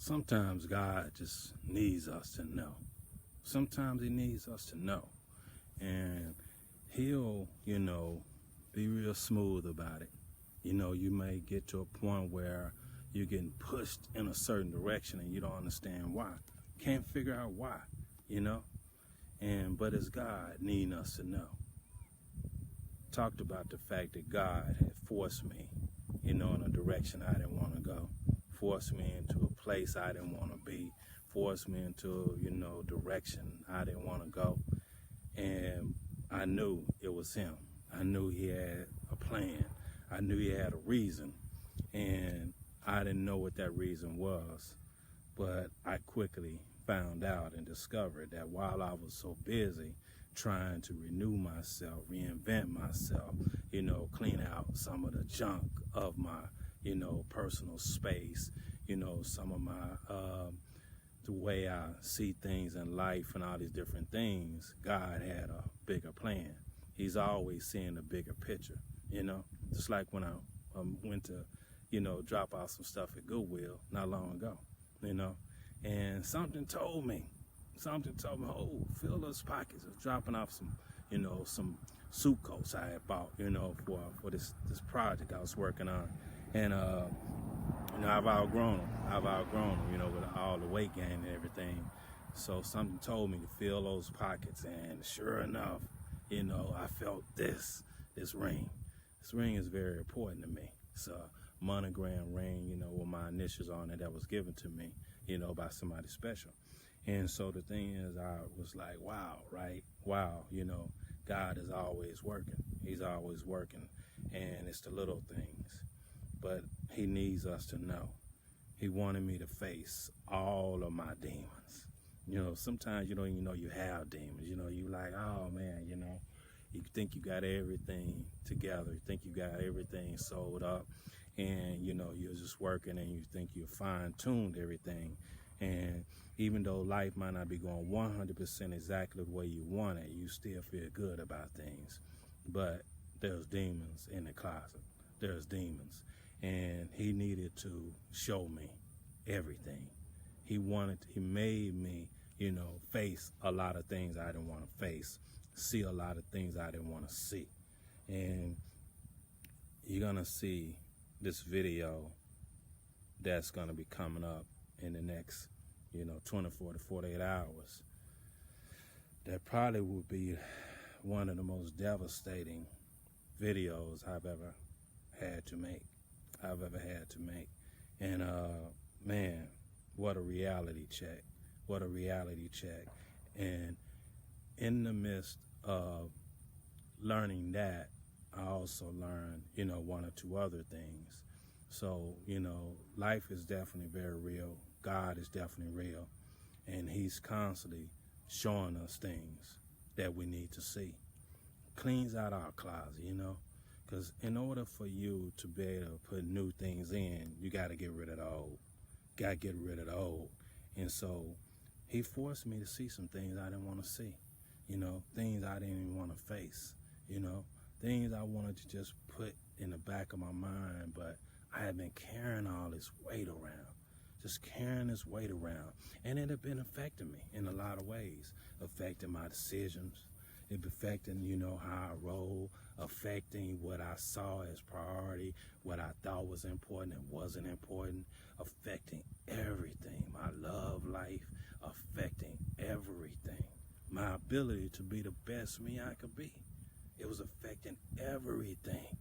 Sometimes God just needs us to know. Sometimes he needs us to know. And he'll, be real smooth about it. You may get to a point where you're getting pushed in a certain direction and you don't understand why. Can't figure out why, but it's God needing us to know. Talked about the fact that God had forced me, in a direction I didn't want to go. Forced me into a place I didn't want to be. Forced me into, direction I didn't want to go. And I knew it was him. I knew he had a plan. I knew he had a reason. And I didn't know what that reason was. But I quickly found out and discovered that while I was so busy trying to renew myself, reinvent myself, clean out some of the junk of my, personal space, some of my, the way I see things in life and all these different things, God had a bigger plan. He's always seeing the bigger picture, just like when I went to, drop off some stuff at Goodwill not long ago, and something told me, oh, fill those pockets. I was dropping off some, some suit coats I had bought, for this project I was working on. And, I've outgrown them, with all the weight gain and everything. So something told me to fill those pockets. And sure enough, I felt this ring. This ring is very important to me. It's a monogram ring, with my initials on it that was given to me, by somebody special. And so the thing is, I was like, wow, right? Wow, God is always working. He's always working. And it's the little things. But he needs us to know. He wanted me to face all of my demons. Sometimes you don't even know you have demons. You like, oh man, you think you got everything together. You think you got everything sold up. And, you're just working and you think you're fine-tuned everything. And even though life might not be going 100% exactly the way you want it, you still feel good about things. But there's demons in the closet. There's demons. And he needed to show me everything. He made me, face a lot of things I didn't want to face, see a lot of things I didn't want to see. And you're going to see this video that's going to be coming up in the next, 24 to 48 hours. That probably would be one of the most devastating videos I've ever had to make. And, man, what a reality check. What a reality check. And in the midst of learning that, I also learned, one or two other things. So, life is definitely very real. God is definitely real. And he's constantly showing us things that we need to see. Cleans out our closet, because in order for you to be able to put new things in, you got to get rid of the old. And so he forced me to see some things I didn't want to see, things I didn't even want to face, things I wanted to just put in the back of my mind, but I had been carrying all this weight around, and it had been affecting me in a lot of ways, affecting my decisions, it affecting, how I roll, affecting what I saw as priority, what I thought was important and wasn't important, affecting everything, my love life, affecting everything, my ability to be the best me I could be. It was affecting everything.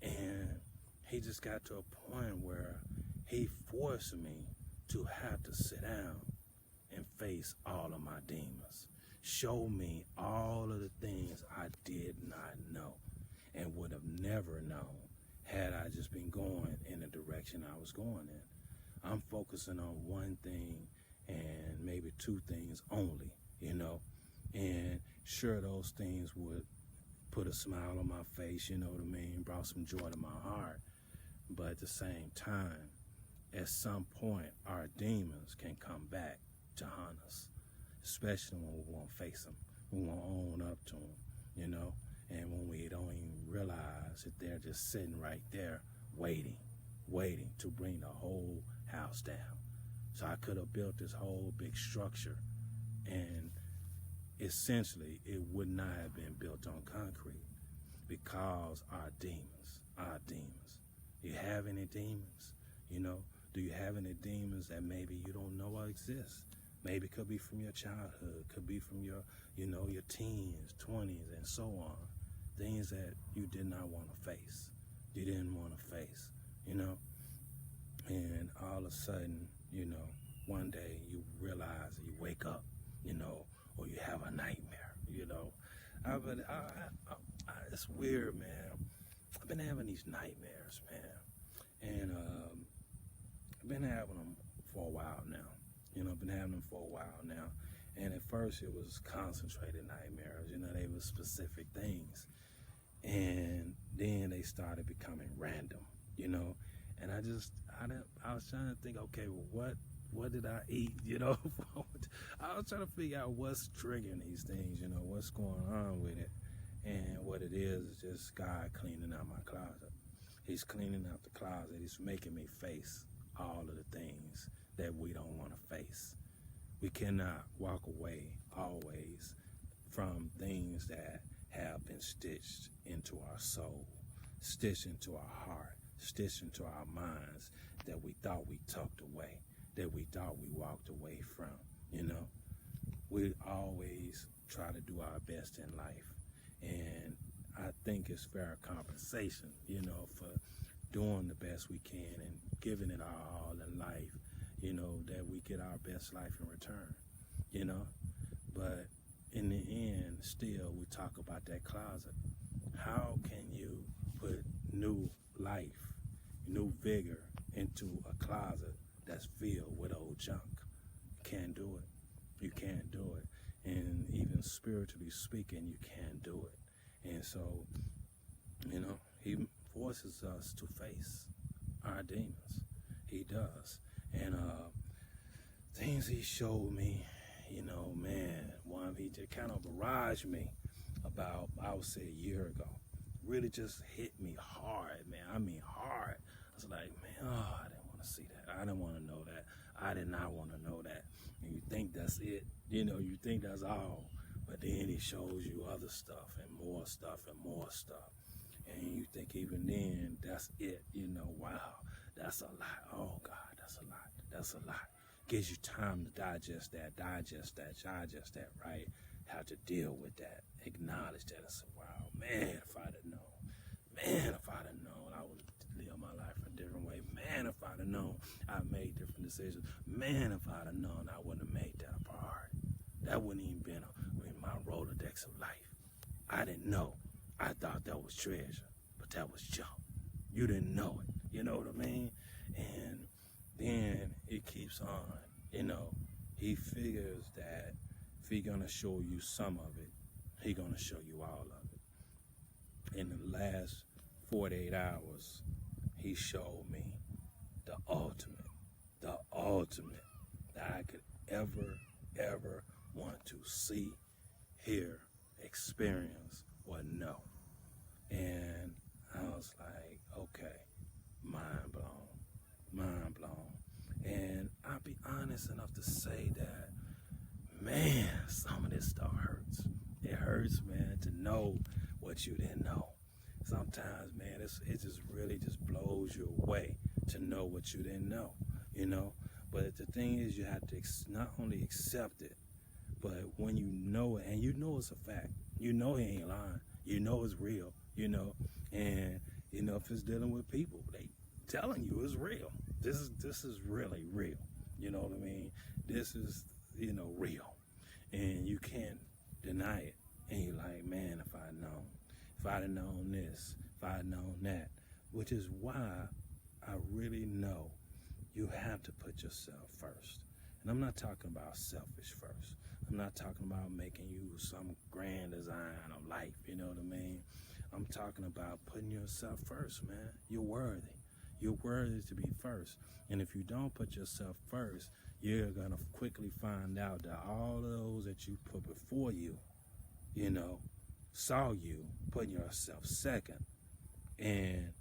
And he just got to a point where he forced me to have to sit down and face all of my demons. Show me all of the things I did not know and would have never known had I just been going in the direction I was going in. I'm focusing on one thing and maybe two things only, and sure, those things would put a smile on my face, brought some joy to my heart. But at the same time, at some point, our demons can come back to haunt us, especially when we won't face them, we won't own up to them, and when we don't even realize that they're just sitting right there waiting to bring the whole house down. So I could have built this whole big structure, and essentially it would not have been built on concrete because our demons. You have any demons? You know, do you have any demons that maybe you don't know exist? Maybe it could be from your childhood, could be from your, your teens, 20s, and so on. Things that you did not want to face. You didn't want to face, And all of a sudden, one day you realize, you wake up, or you have a nightmare, it's weird, man. I've been having these nightmares, man. And I've been having them for a while now. I've been having them for a while now. And at first it was concentrated nightmares, they were specific things. And then they started becoming random, And I was trying to think, okay, well, what did I eat, I was trying to figure out what's triggering these things, what's going on with it. And what it is just God cleaning out my closet. He's cleaning out the closet. He's making me face all of the things that we don't want to face. We cannot walk away always from things that have been stitched into our soul, stitched into our heart, stitched into our minds, that we thought we tucked away, that we thought we walked away from, We always try to do our best in life. And I think it's fair compensation, for doing the best we can and giving it our all in life, that we get our best life in return, But in the end, still, we talk about that closet. How can you put new life, new vigor into a closet that's filled with old junk? You can't do it. You can't do it. And even spiritually speaking, you can't do it. And so, he forces us to face our demons. He does. And things he showed me, one, he just kind of barraged me about, I would say, a year ago. Really just hit me hard, man. I mean hard. I was like, man, I didn't want to see that. I didn't want to know that. I did not want to know that. And you think that's it. You think that's all. But then he shows you other stuff and more stuff and more stuff. And you think even then, that's it. Wow, that's a lot. Oh, God, that's a lot. That's a lot. Gives you time to digest that, right? How to deal with that. Acknowledge that. I said, wow, man, if I'd have known. Man, if I'd have known, I would live my life a different way. Man, if I'd have known, I'd made different decisions. Man, if I'd have known, I wouldn't have made that a priority. That wouldn't even been in my Rolodex of life. I didn't know. I thought that was treasure, but that was junk. You didn't know it. You know what I mean? And then it keeps on. He figures that if he's going to show you some of it, he's going to show you all of it. In the last 48 hours, he showed me the ultimate that I could ever want to see, hear, experience, or know. And I was like, okay, mind blown. And I'll be honest enough to say that, man, some of this stuff hurts. It hurts, man, to know what you didn't know. Sometimes, man, it just really just blows you away to know what you didn't know, But the thing is, you have to not only accept it, but when you know it, and you know it's a fact, he ain't lying, it's real, and if it's dealing with people, they telling you it's real. This is really real. You know what I mean? This is, real. And you can't deny it. And you're like, man, if I'd known this, if I'd known that, which is why I really know you have to put yourself first. And I'm not talking about selfish first. I'm not talking about making you some grand design of life, you know what I mean? I'm talking about putting yourself first, man. You're worthy. You're worthy to be first. And if you don't put yourself first, you're going to quickly find out that all those that you put before you, saw you putting yourself second and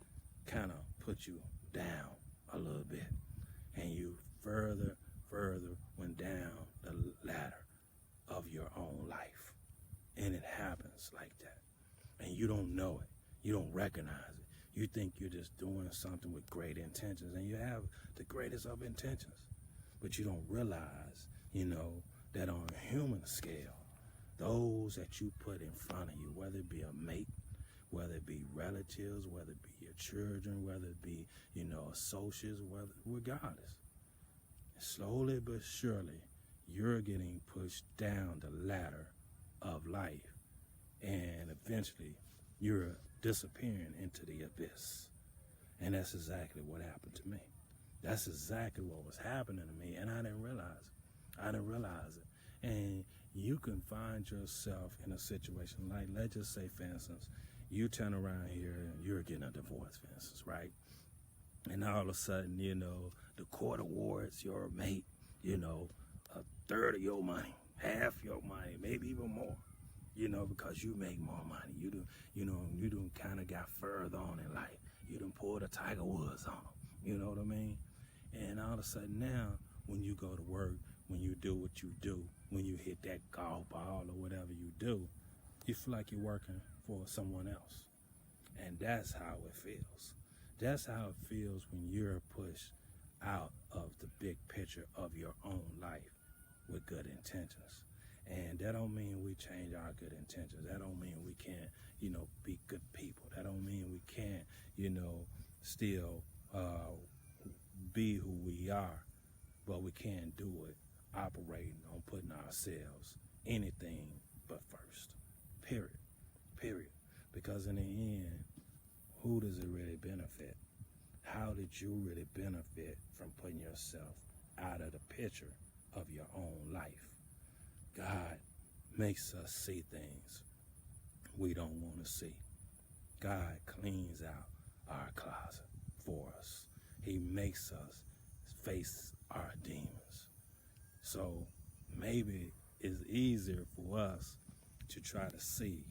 kind of put you down a little bit. And you further just like that. And you don't know it. You don't recognize it. You think you're just doing something with great intentions, and you have the greatest of intentions. But you don't realize, that on a human scale, those that you put in front of you, whether it be a mate, whether it be relatives, whether it be your children, whether it be, associates, regardless. Slowly but surely, you're getting pushed down the ladder of life, and eventually you're disappearing into the abyss. And that's exactly what happened to me. That's exactly what was happening to me, and I didn't realize it. And you can find yourself in a situation like, let's just say, for instance, you turn around here and you're getting a divorce, for instance, right? And all of a sudden, the court awards your mate, a third of your money, half your money, maybe even more, because you make more money. You done kind of got further on in life. You done pulled a Tiger Woods on them. You know what I mean? And all of a sudden now, when you go to work, when you do what you do, when you hit that golf ball or whatever you do, you feel like you're working for someone else. And that's how it feels. That's how it feels when you're pushed out of the big picture of your own life with good intentions. And that don't mean we change our good intentions. That don't mean we can't, be good people. That don't mean we can't, still be who we are. But we can't do it operating on putting ourselves anything but first. Period. Because in the end, who does it really benefit? How did you really benefit from putting yourself out of the picture of your own life? God makes us see things we don't want to see. God cleans out our closet for us. He makes us face our demons. So maybe it's easier for us to try to see,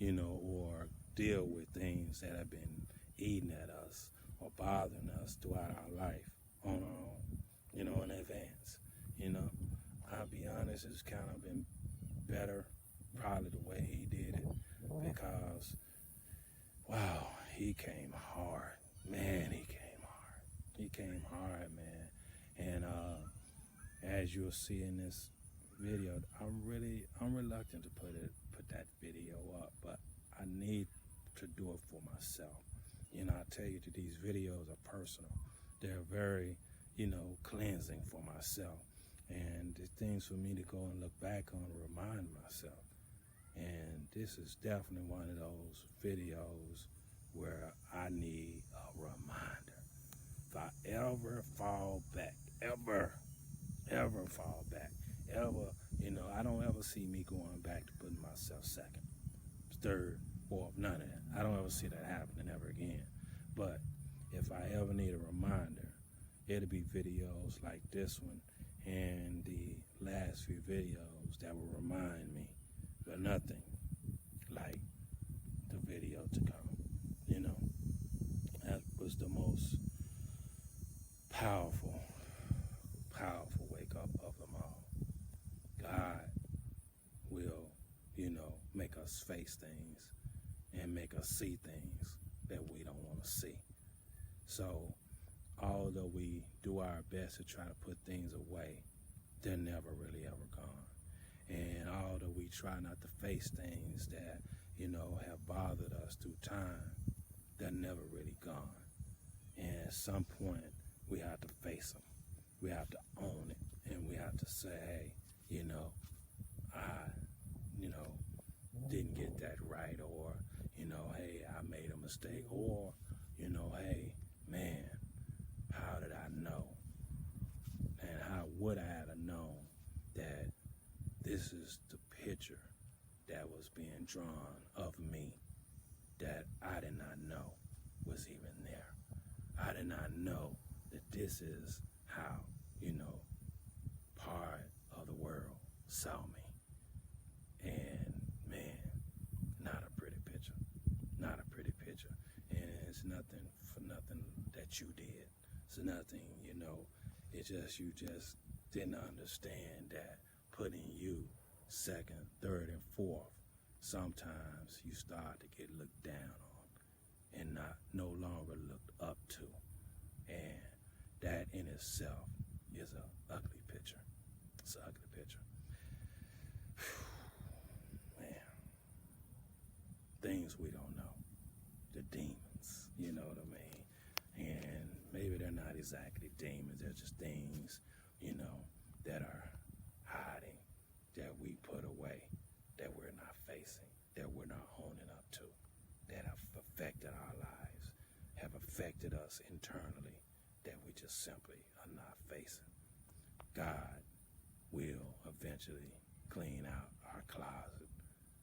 or deal with things that have been eating at us or bothering us throughout our life on our own, in advance. I'll be honest, it's kind of been better probably the way he did it, because, wow, he came hard. Man, he came hard. He came hard, man. And as you'll see in this video, I'm reluctant to put that video up, but I need to do it for myself. I tell you that these videos are personal. They're very, cleansing for myself. And it's things for me to go and look back on and remind myself. And this is definitely one of those videos where I need a reminder. If I ever fall back, ever fall back, I don't ever see me going back to putting myself second, third, fourth, none of that. I don't ever see that happening ever again. But if I ever need a reminder, it'll be videos like this one and the last few videos that will remind me, but nothing like the video to come. That was the most powerful wake up of them all. God will, make us face things and make us see things that we don't want to see. So although we do our best to try to put things away, they're never really ever gone. And although we try not to face things that, have bothered us through time, they're never really gone. And at some point, we have to face them. We have to own it. And we have to say, hey, I, didn't get that right. Or, hey, I made a mistake. Or, hey, man, how did I know? And how would I have known that this is the picture that was being drawn of me that I did not know was even there? I did not know that this is how, part of the world saw me. And man, not a pretty picture. Not a pretty picture. And it's nothing for nothing that you did. It's nothing, it's just you just didn't understand that putting you second, third, and fourth sometimes you start to get looked down on and no longer looked up to. And that in itself is an ugly picture. It's an ugly picture. Man, things we don't know. The demons, you know what I mean? And maybe they're not exactly demons. They're just things, that are hiding, that we put away, that we're not facing, that we're not honing up to, that have affected our lives, have affected us internally, that we just simply are not facing. God will eventually clean out our closet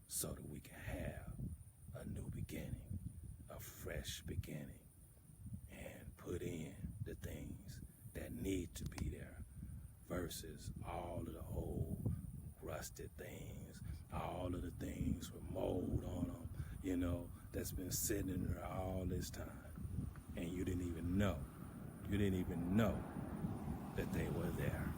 so that we can have a new beginning, a fresh beginning, and put in the things that need to be there versus all of the old rusted things, all of the things with mold on them, that's been sitting there all this time. And you didn't even know that they were there.